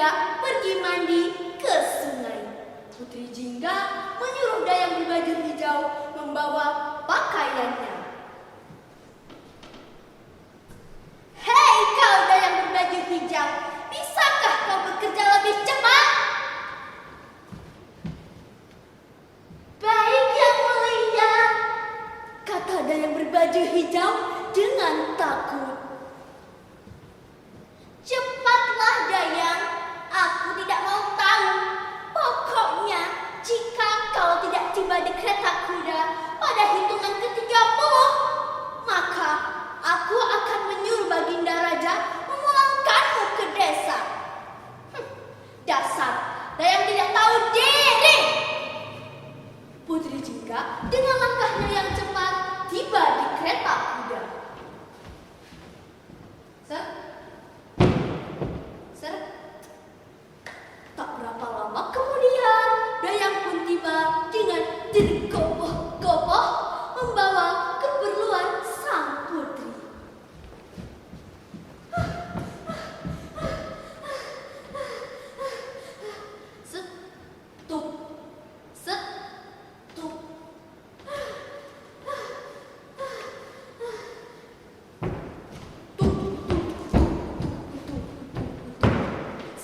Jingga pergi mandi ke sungai. Putri Jingga menyuruh Dayang berbaju hijau membawa pakaiannya. Hei kau Dayang berbaju hijau, bisakah kau bekerja lebih cepat? Baik yang mulia, kata Dayang berbaju hijau dengan takut. Cepatlah Dayang, aku tidak mau tahu. Pokoknya jika kau tidak tiba di kereta kuda pada hitungan ke-30, maka aku akan menyuruh Baginda Raja memulangkanmu ke desa. Dasar Dayang tidak tahu diri. Putri Jingga dengan langkahnya yang cepat tiba di kereta kuda. Tak berapa lama kemudian, Dayang pun tiba dengan tergopoh-gopoh membawa keperluan sang putri. Setup.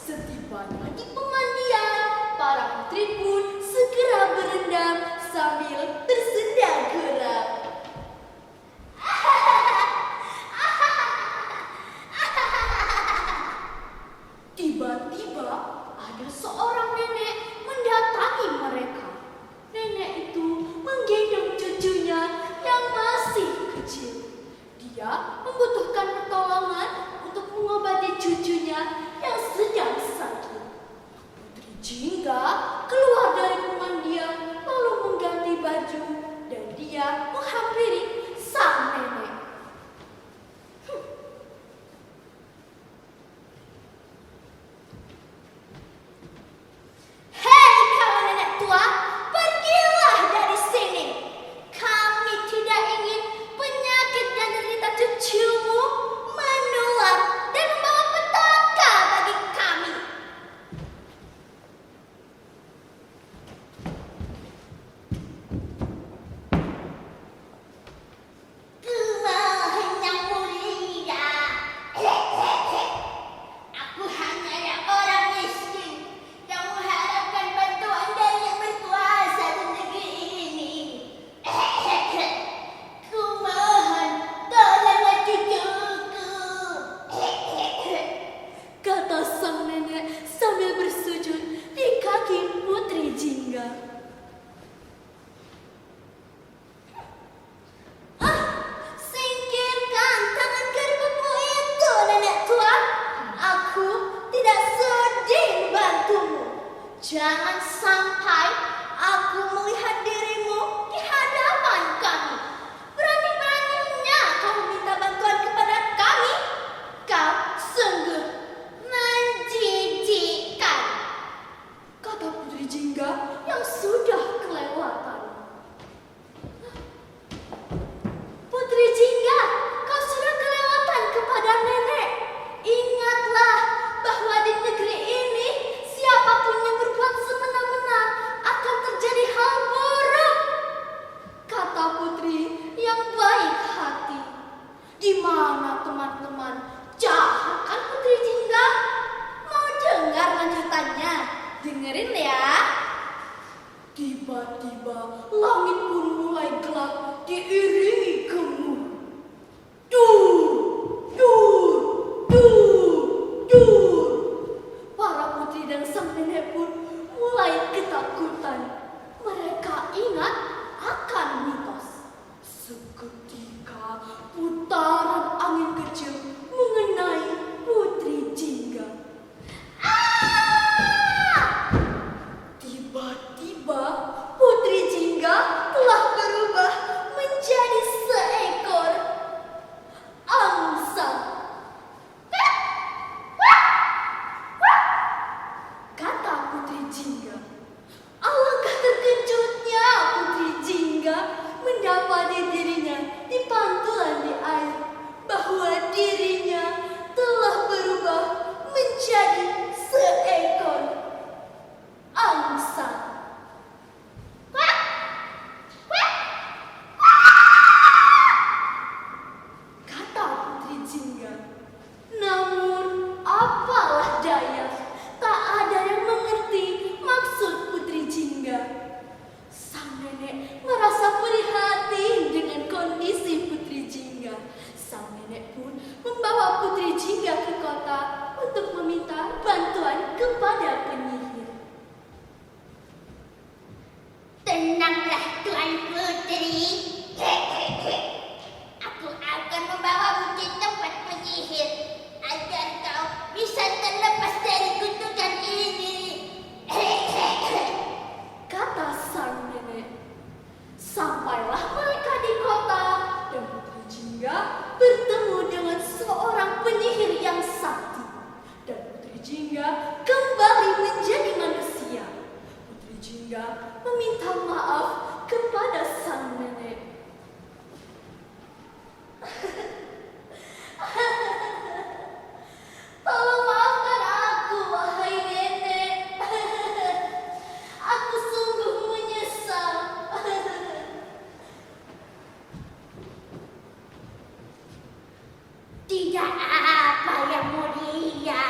Setibanya di pemandian, para putri pun segera berendam sambil tersedak gerak. Tiba-tiba ada seorang nenek mendatangi mereka. Nenek itu menggendong cucunya yang masih kecil. Dia membutuhkan pertolongan untuk mengobati cucunya yang sedang sakit. Putri Jingga keluar dari pemandian lalu mengganti baju dan dia menghampiri sang nenek. Hei kau nenek tua, pergilah dari sini. Kami tidak ingin penyakit yang derita cucumu menular dan membawa petaka bagi kami. Kumohon yang mulia, aku hanyalah orang miskin yang mengharapkan bantuan dari yang berkuasa di negeri ini. Kumohon tolonglah cucuku, kata sang nenek sambil bersujud di kaki Putri Jingga. Singkirkan tangan kerupukmu itu, nenek tua. Aku tidak sudi membantumu. Jangan sampai aku melihat dirimu di hadapan kami. Berani-beraninya kau minta bantuan kepada kami. Kau sungguh menjijikkan, kata Putri Jingga yang sudah kelewatan. Putri Jingga, kau sudah kelewatan kepada nenek. Ingatlah bahwa di negeri ini siapapun yang berbuat semena-mena akan terjadi hal buruk, kata putri yang baik hati. Di mana teman-teman? Jahat kan Putri Jingga? Mau dengar lanjutannya? Dengerin ya. Tiba-tiba langit pun mulai gelap diiringi gemuruh. Dur. Para putri dan sang nenek pun mulai ketakutan. Mereka ingat akan mitos. Seketika putaran angin kecil mengenai Putri Jingga. Tiba-tiba Putri Jingga telah berubah menjadi kepada penyihir. Tenanglah Tuan Putri. Aku akan membawamu ke tempat penyihir agar kau bisa terlepas dari kutukan ini. Kata sang nenek. Sampailah mereka di kota dan Putri Jingga bertemu dengan seorang penyihir yang sakti. Dan Putri Jingga kembali menjadi manusia. Putri Jingga meminta maaf kepada sang nenek. Tolong maafkan aku, wahai nenek. Aku sungguh menyesal. Tidak apa yang mulia.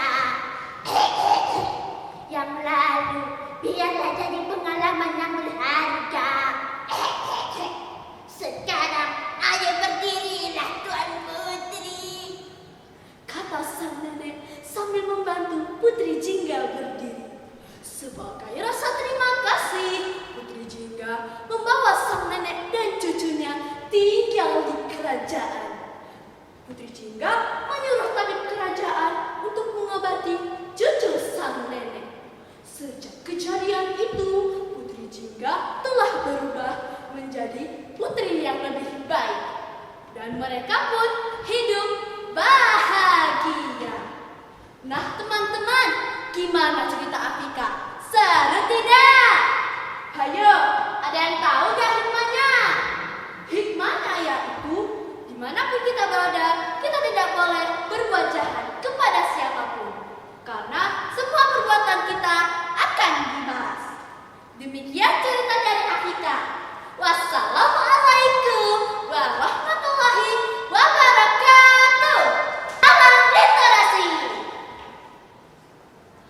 Yang lalu biarlah jadi pengalaman yang berharga. Sekarang ayo berdirilah Tuan Putri. Kata sang nenek sambil membantu Putri Jingga berdiri. Sebagai rasa terima kasih, Putri Jingga membawa sang nenek dan cucunya tinggal di kerajaan. Putri Jingga menyuruh tabib kerajaan untuk mengobati cucu sang nenek. Sejak kejadian itu, Putri Jingga telah berubah menjadi putri yang lebih baik. Dan mereka pun hidup bahagia. Nah teman-teman, gimana cerita Afika? Seru tidak? Hayo, ada yang tahu gak hikmahnya? Hikmahnya yaitu, dimanapun kita berada, kita tidak boleh berbuat jahat kepada siapapun. Karena semua perbuatan kita akan dibalas. Demikian cerita